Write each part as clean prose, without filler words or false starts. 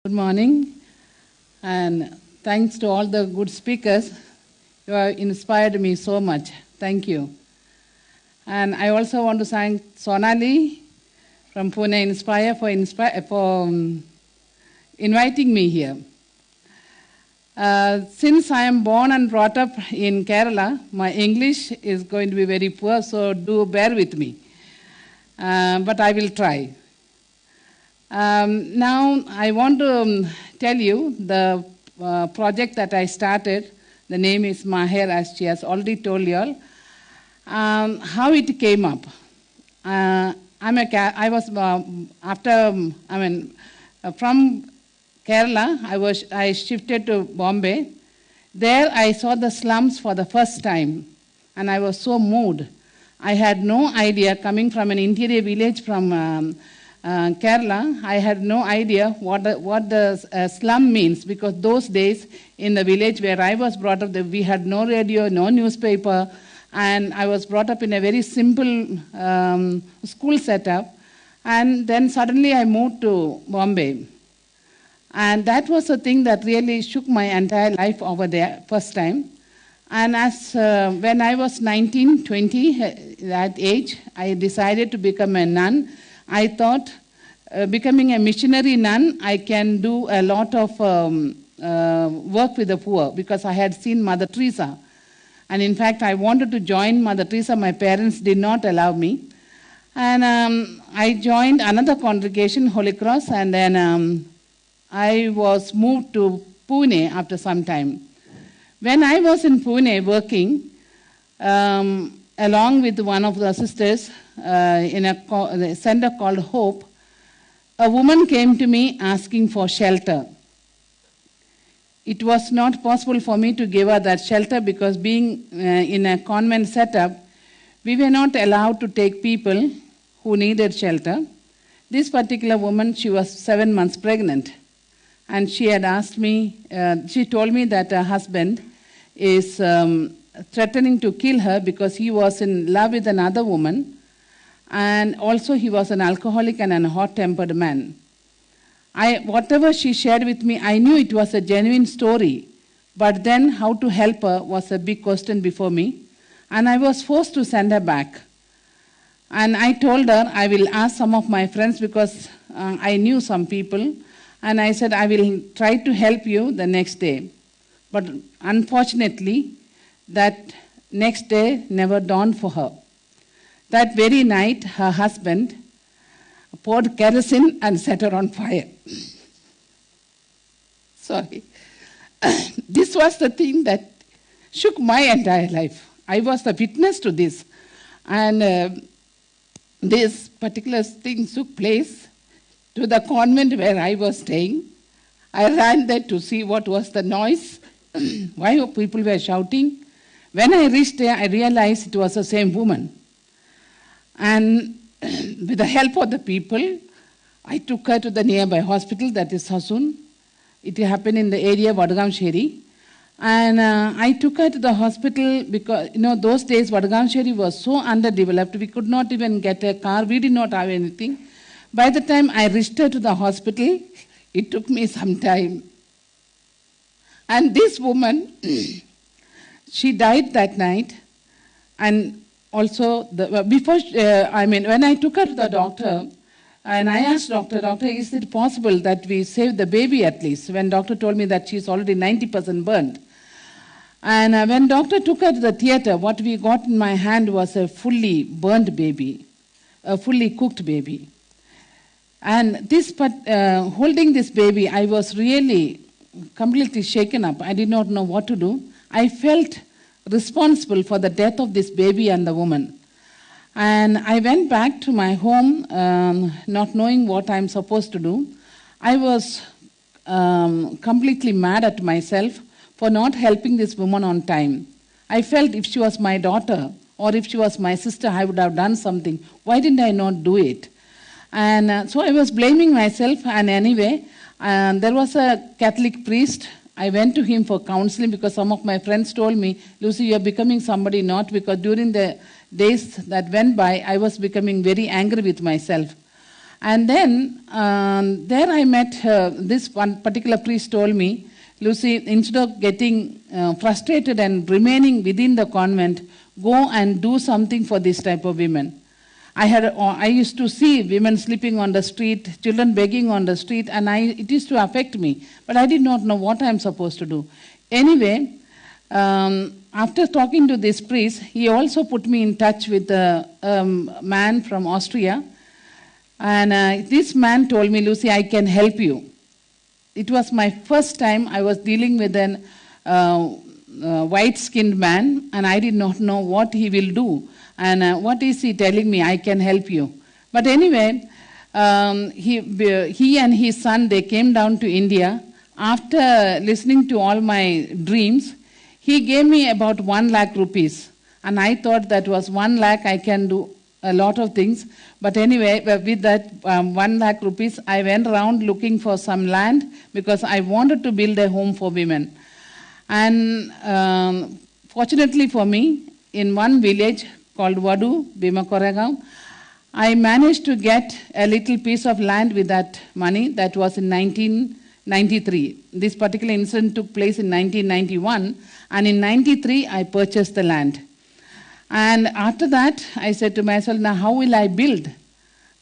Good morning, and thanks to all the good speakers. You have inspired me so much. Thank you. And I also want to thank Sonali from Pune Inspire for inviting me here. Since I am born and brought up in Kerala, my English is going to be very poor, so do bear with me. But I will try. Now, I want to tell you the project that I started. The name is Maher, as she has already told you all. How it came up. From Kerala, I shifted to Bombay. There, I saw the slums for the first time, and I was so moved. I had no idea, coming from an interior village from Kerala, I had no idea what the slum means, because those days in the village where I was brought up, we had no radio, no newspaper, and I was brought up in a very simple school setup. And then suddenly I moved to Bombay. And that was a thing that really shook my entire life over there, first time. And when I was 19, 20, that age, I decided to become a nun. I thought, becoming a missionary nun, I can do a lot of work with the poor, because I had seen Mother Teresa. And in fact, I wanted to join Mother Teresa. My parents did not allow me. And I joined another congregation, Holy Cross, and then I was moved to Pune after some time. When I was in Pune working, along with one of the sisters in a center called Hope, a woman came to me asking for shelter. It was not possible for me to give her that shelter, because being in a convent setup, we were not allowed to take people who needed shelter. This particular woman, she was 7 months pregnant, and she had asked me, she told me that her husband is threatening to kill her because he was in love with another woman, and also he was an alcoholic and a hot-tempered man. Whatever she shared with me, I knew it was a genuine story, but then how to help her was a big question before me, and I was forced to send her back. And I told her I will ask some of my friends, because I knew some people, and I said I will try to help you the next day. But unfortunately, that next day never dawned for her. That very night, her husband poured kerosene and set her on fire. Sorry. This was the thing that shook my entire life. I was the witness to this. And this particular thing took place to the convent where I was staying. I ran there to see what was the noise, why people were shouting. When I reached there, I realized it was the same woman. And with the help of the people, I took her to the nearby hospital, that is Hasun. It happened in the area of Vadgamsheri. And I took her to the hospital because, those days Vadgamsheri was so underdeveloped, we could not even get a car, we did not have anything. By the time I reached her to the hospital, it took me some time. And this woman, she died that night. And also, when I took her to the doctor, and I asked doctor, is it possible that we save the baby at least? When doctor told me that she's already 90% burnt. And when doctor took her to the theater, what we got in my hand was a fully burnt baby, a fully cooked baby. And holding this baby, I was really completely shaken up. I did not know what to do. I felt responsible for the death of this baby and the woman. And I went back to my home, not knowing what I'm supposed to do. I was completely mad at myself for not helping this woman on time. I felt if she was my daughter or if she was my sister, I would have done something. Why didn't I not do it? And so I was blaming myself, and anyway, there was a Catholic priest. I went to him for counseling because some of my friends told me, Lucy, you're becoming somebody not, because during the days that went by, I was becoming very angry with myself. And then there I met this one particular priest told me, Lucy, instead of getting frustrated and remaining within the convent, go and do something for this type of women. I used to see women sleeping on the street, children begging on the street, and it used to affect me. But I did not know what I am supposed to do. Anyway, after talking to this priest, he also put me in touch with a man from Austria. And this man told me, Lucy, I can help you. It was my first time I was dealing with an white-skinned man, and I did not know what he will do. And what is he telling me? I can help you. But anyway, he and his son, they came down to India. After listening to all my dreams, he gave me about 1 lakh rupees. And I thought that was 1 lakh, I can do a lot of things. But anyway, with that 1 lakh rupees, I went around looking for some land because I wanted to build a home for women. And fortunately for me, in one village called Vadu, Bhima Koregaon, I managed to get a little piece of land with that money. That was in 1993. This particular incident took place in 1991, and in 93 I purchased the land. And after that, I said to myself, now how will I build?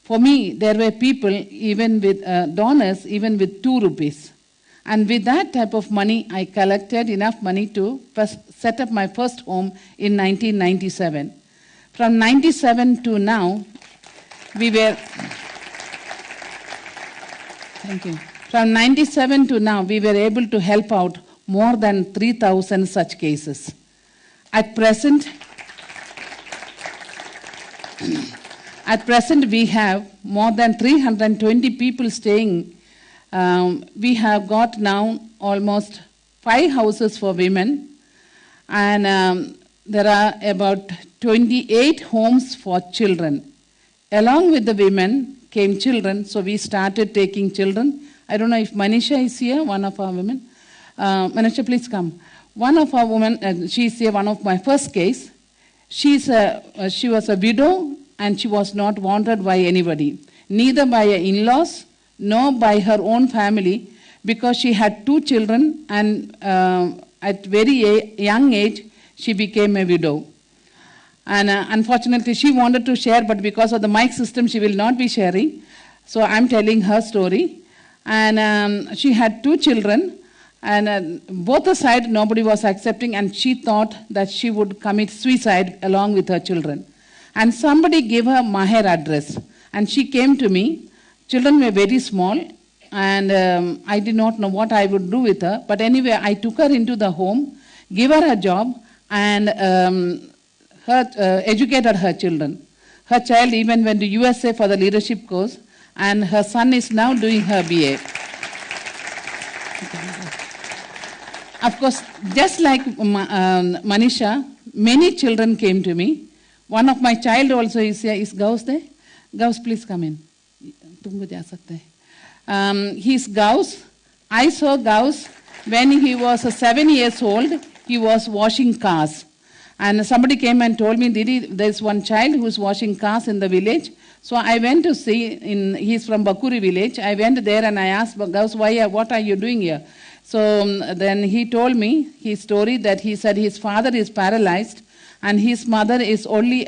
For me, there were people, even with donors, even with 2 rupees. And with that type of money, I collected enough money to set up my first home in 1997. From 97 to now, we were... Thank you. From 97 to now, we were able to help out more than 3,000 such cases. At present, we have more than 320 people staying. We have got now almost 5 houses for women, and there are about 28 homes for children. Along with the women came children, so we started taking children. I don't know if Manisha is here, one of our women. Manisha, please come. One of our women, she's here, one of my first case. She was a widow, and she was not wanted by anybody, neither by her in-laws nor by her own family, because she had 2 children, and at very young age, she became a widow. And unfortunately, she wanted to share, but because of the mic system, she will not be sharing. So I'm telling her story. And she had 2 children, and both the side, nobody was accepting, and she thought that she would commit suicide along with her children. And somebody gave her Maher address, and she came to me. Children were very small, and I did not know what I would do with her. But anyway, I took her into the home, gave her a job, and educated her children. Her child even went to USA for the leadership course, and her son is now doing her BA. Of course, just like Manisha, many children came to me. One of my child also is here. Is Gauss there? Gauss, please come in. He's Gauss. I saw Gauss when he was 7 years old. He was washing cars. And somebody came and told me, Didi, there's one child who's washing cars in the village. So I went to see, he's from Bakuri village. I went there and I asked Gauss, what are you doing here? So then he told me his story, that he said his father is paralyzed and his mother is only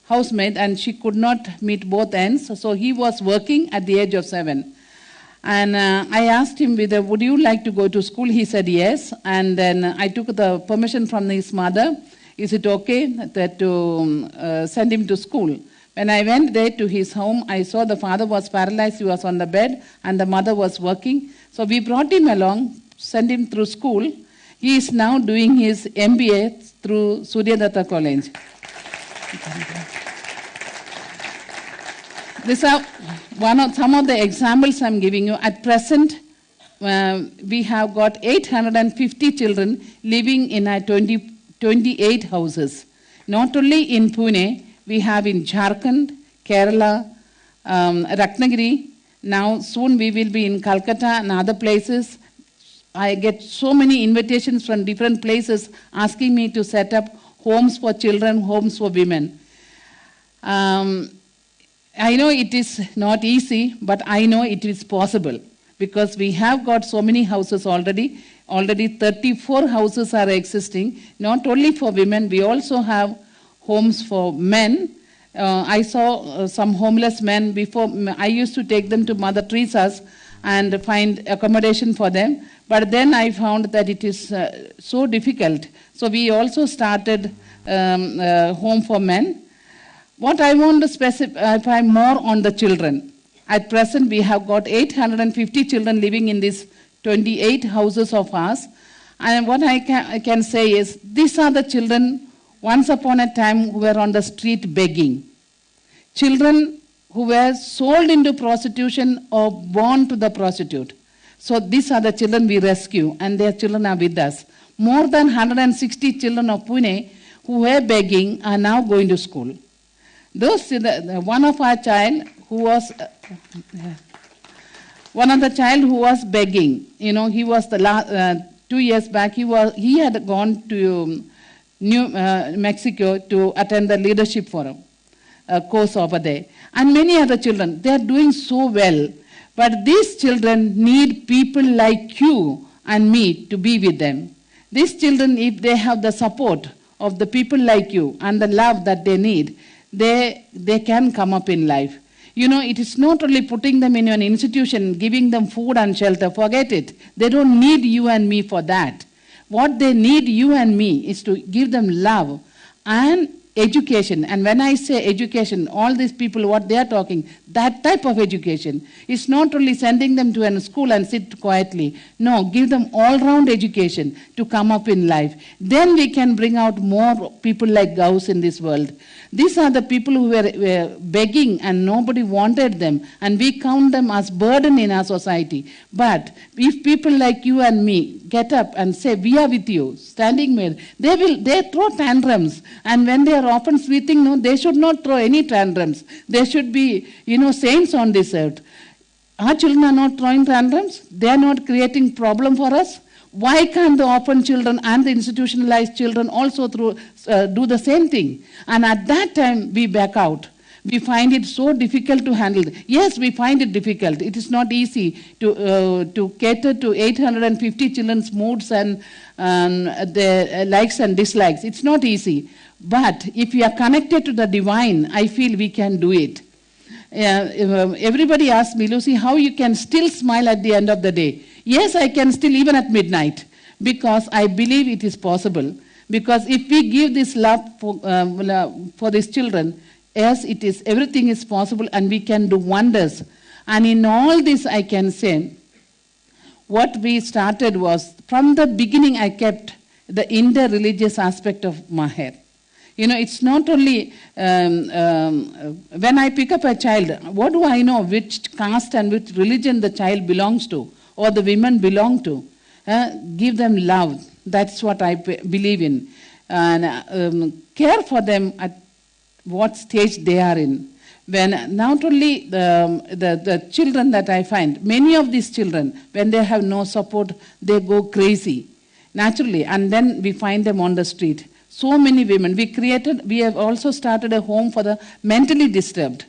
housemaid, and she could not meet both ends. So he was working at the age of 7. And I asked him, would you like to go to school? He said yes. And then I took the permission from his mother. Is it okay to send him to school? When I went there to his home, I saw the father was paralyzed, he was on the bed, and the mother was working. So we brought him along, sent him through school. He is now doing his MBA through Suryadatta College. These are some of the examples I'm giving you. At present, we have got 850 children living in our 28 houses. Not only in Pune, we have in Jharkhand, Kerala, Ratnagiri. Now soon we will be in Calcutta and other places. I get so many invitations from different places asking me to set up homes for children, homes for women. I know it is not easy, but I know it is possible because we have got so many houses already. Already 34 houses are existing, not only for women, we also have homes for men. I saw some homeless men before. I used to take them to Mother Teresa's and find accommodation for them. But then I found that it is so difficult. So we also started home for men. What I want to specify more on the children. At present, we have got 850 children living in these 28 houses of ours. And what I can say is, these are the children once upon a time who were on the street begging. Children who were sold into prostitution or born to the prostitute. So these are the children we rescue, and their children are with us. More than 160 children of Pune who were begging are now going to school. One of our child who was one of the child who was begging, he was 2 years back. He had gone to New Mexico to attend the leadership forum course over there, and many other children. They are doing so well, but these children need people like you and me to be with them. These children, if they have the support of the people like you and the love that they need, they can come up in life. It is not only putting them in an institution, giving them food and shelter. Forget it. They don't need you and me for that. What they need, you and me, is to give them love and education. And when I say education, all these people, what they are talking, that type of education. It's not only sending them to a school and sit quietly. No, give them all-round education to come up in life. Then we can bring out more people like Gauss in this world. These are the people who were begging and nobody wanted them, and we count them as burden in our society. But if people like you and me get up and say, we are with you, standing there, they throw tantrums. And when they are orphans, we think, no, they should not throw any tantrums. They should be, saints on this earth. Our children are not throwing tantrums. They are not creating problem for us. Why can't the orphan children and the institutionalized children also do the same thing? And at that time, we back out. We find it so difficult to handle. Yes, we find it difficult. It is not easy to cater to 850 children's moods and their likes and dislikes. It's not easy. But if we are connected to the divine, I feel we can do it. Everybody asks me, Lucy, how you can still smile at the end of the day? Yes, I can still, even at midnight, because I believe it is possible. Because if we give this love for these children, yes, everything is possible and we can do wonders. And in all this, I can say, what we started was, from the beginning, I kept the inter-religious aspect of Maher. It's not only, when I pick up a child, what do I know which caste and which religion the child belongs to, or the women belong to? Give them love. That's what I believe in. And care for them at what stage they are in. When not only the children that I find, many of these children, when they have no support, they go crazy, naturally. And then we find them on the street. So many women. We have also started a home for the mentally disturbed.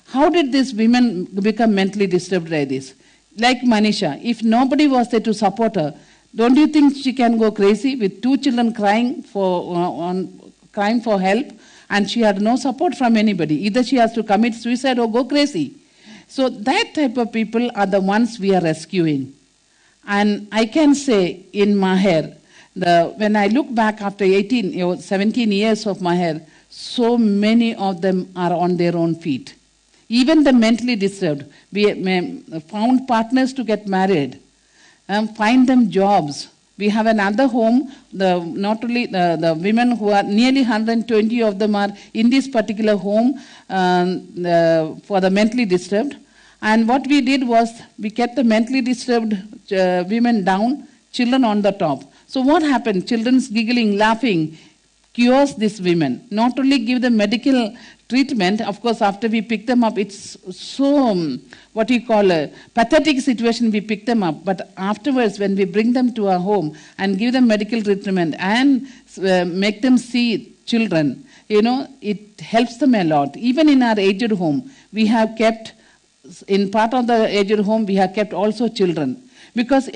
How did these women become mentally disturbed like this? Like Manisha, if nobody was there to support her, don't you think she can go crazy with 2 children crying for help, and she had no support from anybody? Either she has to commit suicide or go crazy. So that type of people are the ones we are rescuing. And I can say in Maher, when I look back after 17 years of Maher, so many of them are on their own feet. Even the mentally disturbed, we found partners to get married, find them jobs. We have another home, not only the women who are nearly 120 of them are in this particular home for the mentally disturbed. And what we did was, we kept the mentally disturbed women down, children on the top. So what happened? Children's giggling, laughing, cures these women. Not only give them medical treatment, of course, after we pick them up, it's so, a pathetic situation, we pick them up. But afterwards, when we bring them to our home and give them medical treatment and make them see children, it helps them a lot. Even in our aged home, we have kept, in part of the aged home, we have kept also children. Because,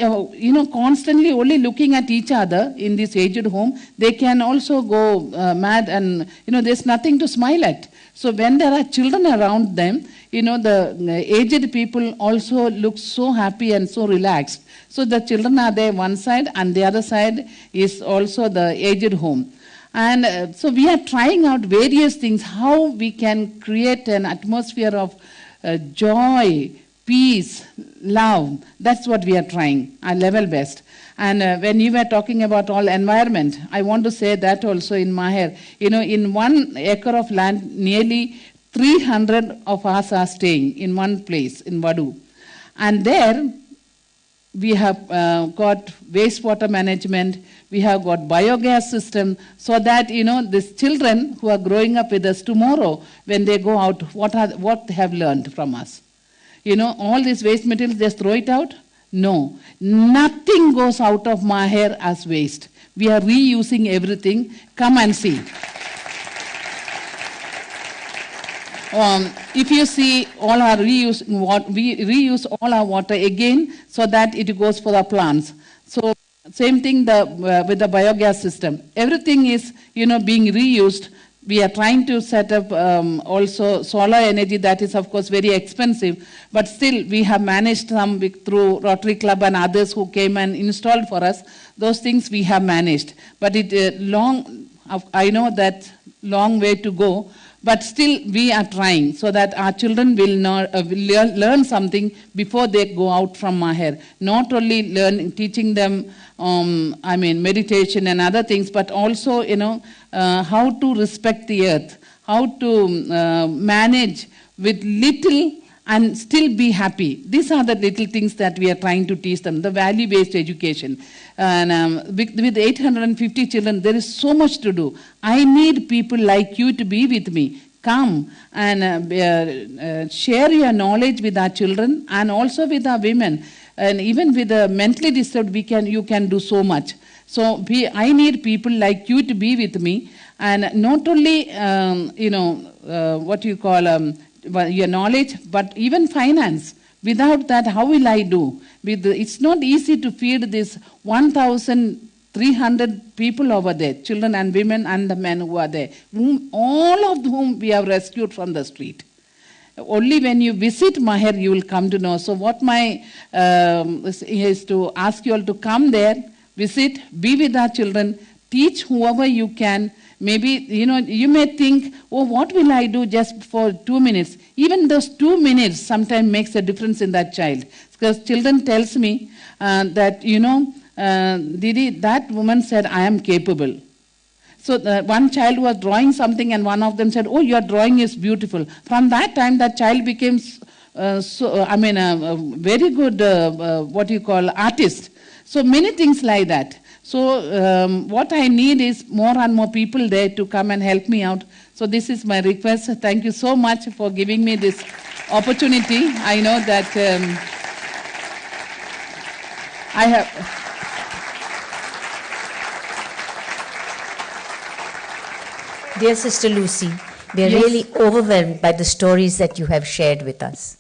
constantly only looking at each other in this aged home, they can also go mad and, there's nothing to smile at. So when there are children around them, the aged people also look so happy and so relaxed. So the children are there one side, and the other side is also the aged home. And so we are trying out various things, how we can create an atmosphere of joy, peace, love. That's what we are trying, our level best. And when you were talking about all environment, I want to say that also in Maher. In 1 acre of land, nearly 300 of us are staying in one place in Vadu. And there, we have got wastewater management, we have got biogas system, so that, these children who are growing up with us tomorrow, when they go out, what they have learned from us. All these waste materials, just throw it out? No. Nothing goes out of Mahir as waste. We are reusing everything. Come and see. If you see, all our we reuse all our water again, so that it goes for the plants. So same thing with the biogas system. Everything is being reused. We are trying to set up also solar energy. That is, of course, very expensive. But still, we have managed some through Rotary Club and others who came and installed for us. Those things we have managed. But I know that long way to go. But still, we are trying so that our children will learn something before they go out from Mahir. Not only teaching them, meditation and other things, but also, how to respect the earth, how to manage with little and still be happy. These are the little things that we are trying to teach them, the value-based education. And with 850 children, there is so much to do. I need people like you to be with me. Come and share your knowledge with our children and also with our women. And even with the mentally disturbed, you can do so much. So I need people like you to be with me, and not only your knowledge, but even finance. Without that, how will I do? It's not easy to feed this 1,300 people over there, children and women and the men who are there, all of whom we have rescued from the street. Only when you visit Mahir, you will come to know. So what my is to ask you all to come there, visit, be with our children, teach whoever you can. Maybe, you may think, oh, what will I do just for 2 minutes? Even those 2 minutes sometimes makes a difference in that child. Because children tells me that, Didi, that woman said, I am capable. So one child was drawing something and one of them said, oh, your drawing is beautiful. From that time, that child became a very good, artist. So many things like that. So what I need is more and more people there to come and help me out. So this is my request. Thank you so much for giving me this opportunity. I know that I have... Dear Sister Lucy, we are really overwhelmed by the stories that you have shared with us.